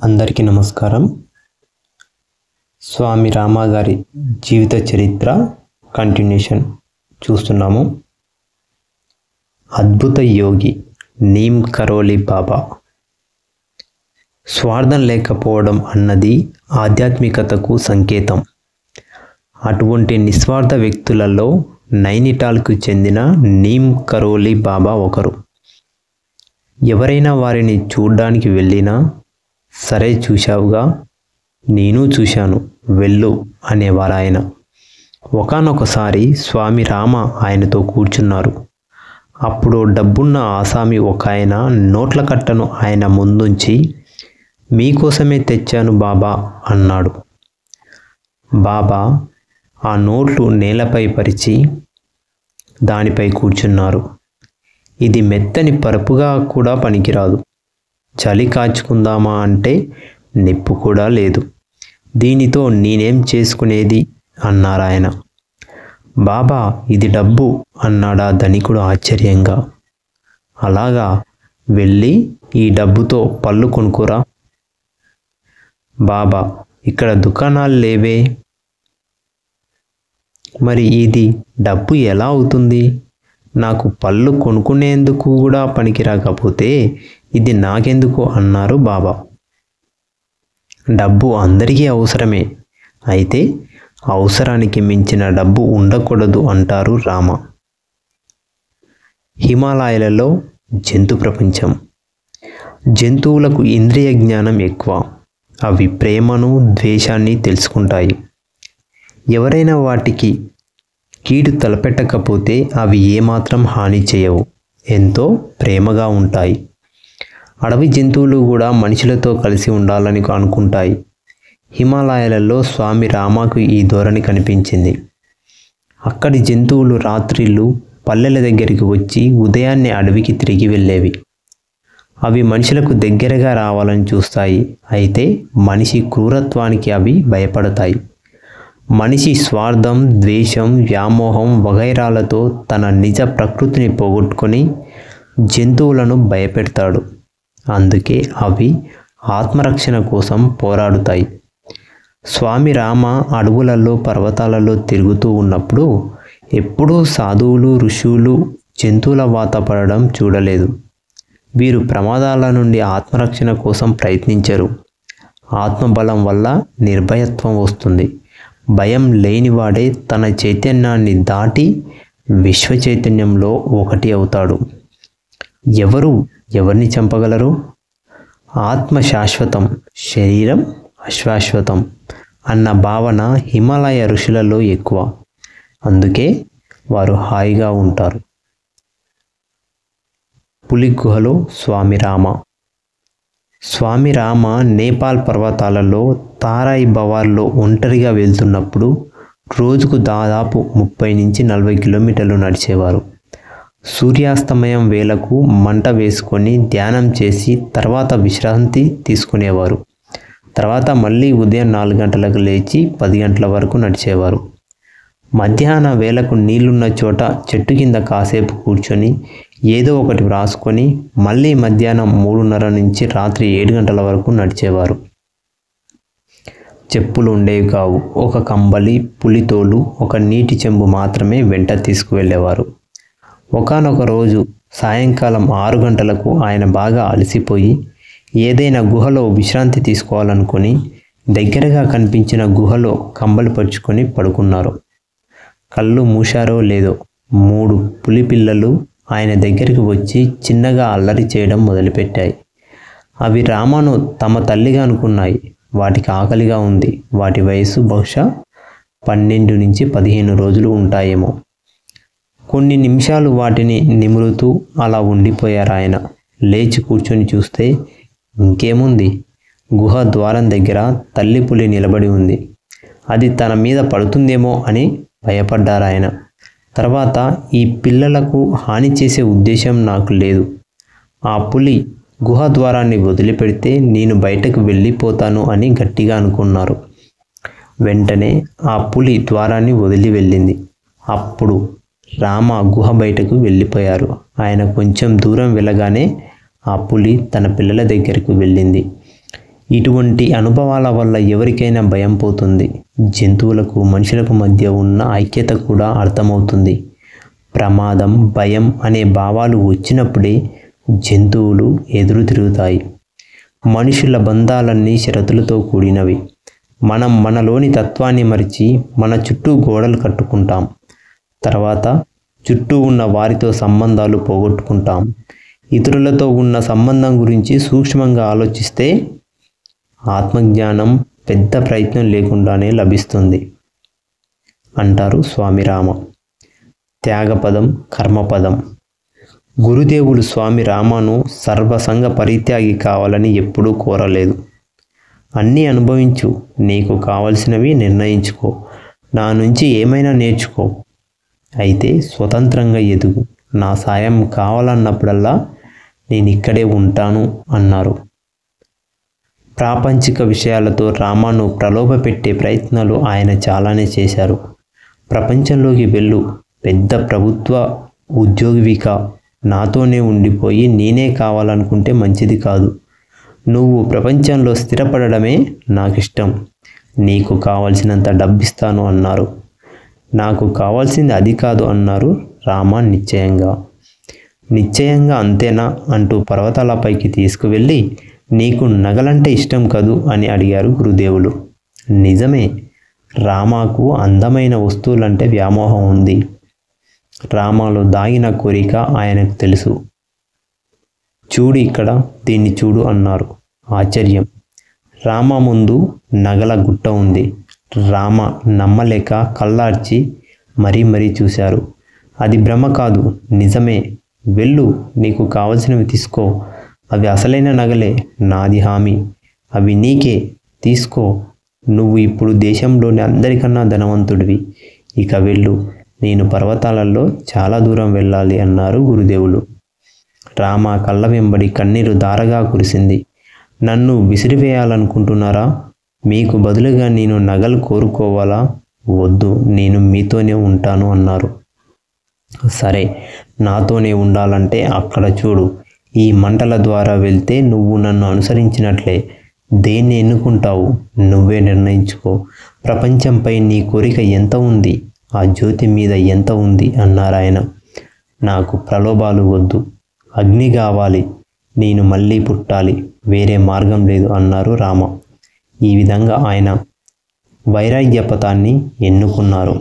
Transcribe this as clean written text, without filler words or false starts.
అందరికీ నమస్కారం. స్వామి రామ గారి జీవిత చరిత్ర కంటిన్యూషన్ చూస్తున్నాము. అద్భుత యోగి నీమ్ కరోలి బాబా. స్వార్థం లేకపోవడం అన్నది ఆధ్యాత్మికతకు సంకేతం. అటువంటి నిస్వార్థ వ్యక్తులలో నైనిటాల్కు చెందిన నీమ్ కరోలి బాబా ఒకరు. ఎవరైనా వారిని చూడ్డానికి వెళ్ళినా, సరే చూశావుగా, నేను చూశాను, వెళ్ళు అనేవారు ఆయన. ఒకానొకసారి స్వామి రామ ఆయనతో కూర్చున్నారు. అప్పుడు డబ్బున్న ఆసామి ఒక ఆయన నోట్ల కట్టను ఆయన ముందుంచి, మీకోసమే తెచ్చాను బాబా అన్నాడు. బాబా ఆ నోట్లు నేలపై పరిచి దానిపై కూర్చున్నారు. ఇది మెత్తని పరుపుగా కూడా పనికిరాదు. చలి కాచుకుందామా అంటే నిప్పు కూడా లేదు. దీనితో నేనేం చేసుకునేది అన్నారాయన. బాబా, ఇది డబ్బు అన్నాడా ధనికుడు ఆశ్చర్యంగా. అలాగా, వెళ్ళి ఈ డబ్బుతో పళ్ళు కొనుక్కురా. బాబా, ఇక్కడ దుకాణాలు లేవే, మరి ఇది డబ్బు ఎలా అవుతుంది? నాకు పళ్ళు కొనుక్కునేందుకు కూడా పనికి రాకపోతే ఇది నాకెందుకు అన్నారు బాబా. డబ్బు అందరికీ అవసరమే, అయితే అవసరానికి మించిన డబ్బు ఉండకూడదు అంటారు రామ. హిమాలయాలలో జంతు ప్రపంచం. జంతువులకు ఇంద్రియ జ్ఞానం ఎక్కువ. అవి ప్రేమను, ద్వేషాన్ని తెలుసుకుంటాయి. ఎవరైనా వాటికి కీడు తలపెట్టకపోతే అవి ఏమాత్రం హాని చేయవు, ఎంతో ప్రేమగా ఉంటాయి. అడవి జంతువులు కూడా మనుషులతో కలిసి ఉండాలని అనుకుంటాయి. హిమాలయాలలో స్వామి రామకు ఈ ధోరణి కనిపించింది. అక్కడి జంతువులు రాత్రిళ్ళు పల్లెల దగ్గరికి వచ్చి ఉదయాన్నే అడవికి తిరిగి వెళ్ళేవి. అవి మనుషులకు దగ్గరగా రావాలని చూస్తాయి. అయితే మనిషి క్రూరత్వానికి అవి భయపడతాయి. మనిషి స్వార్థం, ద్వేషం, వ్యామోహం వగైరాలతో తన నిజ ప్రకృతిని పోగొట్టుకొని జంతువులను భయపెడతాడు. అందుకే అవి ఆత్మరక్షణ కోసం పోరాడుతాయి. స్వామి రామ అడవులలో, పర్వతాలలో తిరుగుతూ ఉన్నప్పుడు ఎప్పుడూ సాధువులు, ఋషులు జంతువుల వాత పడడం చూడలేదు. వీరు ప్రమాదాల నుండి ఆత్మరక్షణ కోసం ప్రయత్నించరు. ఆత్మబలం వల్ల నిర్భయత్వం వస్తుంది. భయం లేనివాడే తన చైతన్యాన్ని దాటి విశ్వ చైతన్యంలో ఒకటి అవుతాడు. ఎవరు ఎవరిని చంపగలరు? ఆత్మ శాశ్వతం, శరీరం అశాశ్వతం అన్న భావన హిమాలయ ఋషులలో ఎక్కువ. అందుకే వారు హాయిగా ఉంటారు. పులి గుహలో స్వామి రామ. స్వామి రామ నేపాల్ పర్వతాలలో తారాయి బవార్లో ఒంటరిగా వెళ్తున్నప్పుడు రోజుకు దాదాపు 30 నుంచి 40 కిలోమీటర్లు నడిచేవారు. సూర్యాస్తమయం వేళకు మంట వేసుకొని ధ్యానం చేసి తర్వాత విశ్రాంతి తీసుకునేవారు. తర్వాత మళ్ళీ ఉదయం 4 గంటలకు లేచి 10 గంటల వరకు నడిచేవారు. మధ్యాహ్న వేళకు నీళ్లున్న చోట చెట్టు కింద కాసేపు కూర్చొని ఏదో ఒకటి వ్రాసుకొని మళ్ళీ మధ్యాహ్నం 3:30 నుంచి రాత్రి 7 గంటల వరకు నడిచేవారు. చెప్పులు ఉండేవి కావు. ఒక కంబలి, పులితోలు, ఒక నీటి చెంబు మాత్రమే వెంట తీసుకువెళ్ళేవారు. ఒకానొక రోజు సాయంకాలం 6 గంటలకు ఆయన బాగా అలసిపోయి ఏదైనా గుహలో విశ్రాంతి తీసుకోవాలనుకొని దగ్గరగా కనిపించిన గుహలో కంబలి పరుచుకొని పడుకున్నారు. కళ్ళు మూశారో లేదో 3 పులి పిల్లలు ఆయన దగ్గరికి వచ్చి చిన్నగా అల్లరి చేయడం మొదలుపెట్టాయి. అవి రామను తమ తల్లిగా అనుకున్నాయి. వాటికి ఆకలిగా ఉంది. వాటి వయసు బహుశా 12 నుంచి 15 రోజులు ఉంటాయేమో. కొన్ని నిమిషాలు వాటిని నిమురుతూ అలా ఉండిపోయారు ఆయన. లేచి కూర్చొని చూస్తే ఇంకేముంది, గుహ ద్వారం దగ్గర తల్లి పులి నిలబడి ఉంది. అది తన మీద పడుతుందేమో అని భయపడ్డారు ఆయన. తర్వాత, ఈ పిల్లలకు హాని చేసే ఉద్దేశం నాకు లేదు. ఆ పులి గుహ ద్వారాన్ని వదిలిపెడితే నేను బయటకు వెళ్ళిపోతాను అని గట్టిగా అనుకున్నారు. వెంటనే ఆ పులి ద్వారాన్ని వదిలి వెళ్ళింది. అప్పుడు రామ గుహ బయటకు వెళ్ళిపోయారు. ఆయన కొంచెం దూరం వెళ్ళగానే ఆ పులి తన పిల్లల దగ్గరకు వెళ్ళింది. ఇటువంటి అనుభవాల వల్ల ఎవరికైనా భయం పోతుంది. జంతువులకు మనుషులకు మధ్య ఉన్న ఐక్యత కూడా అర్థమవుతుంది. ప్రమాదం, భయం అనే భావాలు వచ్చినప్పుడే జంతువులు ఎదురు తిరుగుతాయి. మనుషుల బంధాలన్నీ షరతులతో కూడినవి. మనం మనలోని తత్వాన్ని మరిచి మన చుట్టూ గోడలు కట్టుకుంటాం. తర్వాత చుట్టూ ఉన్న వారితో సంబంధాలు పోగొట్టుకుంటాం. ఇతరులతో ఉన్న సంబంధం గురించి సూక్ష్మంగా ఆలోచిస్తే ఆత్మజ్ఞానం పెద్ద ప్రయత్నం లేకుండానే లభిస్తుంది అంటారు స్వామి రామ. త్యాగపదం, కర్మపదం. గురుదేవులు స్వామి రామను సర్వసంగ పరిత్యాగి కావాలని ఎప్పుడూ కోరలేదు. అన్నీ అనుభవించు, నీకు కావలసినవి నిర్ణయించుకో, నా నుంచి ఏమైనా నేర్చుకో, అయితే స్వతంత్రంగా ఎదుగు, నా సాయం కావాలన్నప్పుడల్లా నేను ఇక్కడే ఉంటాను అన్నారు. ప్రాపంచిక విషయాలతో రామను ప్రలోభపెట్టే ప్రయత్నాలు ఆయన చాలానే చేశారు. ప్రపంచంలోకి వెళ్ళు, పెద్ద ప్రభుత్వ ఉద్యోగివిగా నాతోనే ఉండిపోయి నేనే కావాలనుకుంటే మంచిది కాదు. నువ్వు ప్రపంచంలో స్థిరపడడమే నాకిష్టం. నీకు కావలసినంత డబ్బిస్తాను అన్నారు. నాకు కావాల్సింది అది కాదు అన్నారు రామ నిశ్చయంగా. నిశ్చయంగా అంతేనా అంటూ పర్వతాలపైకి తీసుకువెళ్ళి, నీకు నగలంటే ఇష్టం కదూ అని అడిగారు గురుదేవులు. నిజమే, రామాకు అందమైన వస్తువులంటే వ్యామోహం ఉంది. రామాలో దాగిన కోరిక ఆయనకు తెలుసు. చూడు ఇక్కడ, దీన్ని చూడు అన్నారు. ఆశ్చర్యం. రామ ముందు నగల గుట్ట ఉంది. రామ నమ్మలేక కళ్ళార్చి మరీ చూశారు. అది భ్రమ కాదు, నిజమే. వెళ్ళు, నీకు కావలసినవి తీసుకో. అవి అసలైన నగలే, నాది హామీ. అవి నీకే, తీసుకో. నువ్వు ఇప్పుడు దేశంలోని అందరికన్నా ధనవంతుడివి. ఇక వెళ్ళు, నేను పర్వతాలలో చాలా దూరం వెళ్ళాలి అన్నారు గురుదేవులు. రామ కళ్ళ వెంబడి కన్నీరు ధారగా కురిసింది. నన్ను విసిరివేయాలనుకుంటున్నారా? మీకు బదులుగా నేను నగలు కోరుకోవాలా? వద్దు, నేను మీతోనే ఉంటాను అన్నారు. సరే, నాతోనే ఉండాలంటే అక్కడ చూడు. ఈ మంటల ద్వారా వెళ్తే నువ్వు నన్ను అనుసరించినట్లే. దేన్ని ఎన్నుకుంటావు? నువ్వే నిర్ణయించుకో. ప్రపంచంపై నీ కోరిక ఎంత ఉంది? ఆ జ్యోతి మీద ఎంత ఉంది అన్నారాయన. నాకు ప్రలోభాలు వద్దు, అగ్ని కావాలి. నేను మళ్ళీ పుట్టాలి, వేరే మార్గం లేదు అన్నారు రామ. ఈ విధంగా ఆయన వైరాగ్య పథాన్ని ఎన్నుకున్నారు.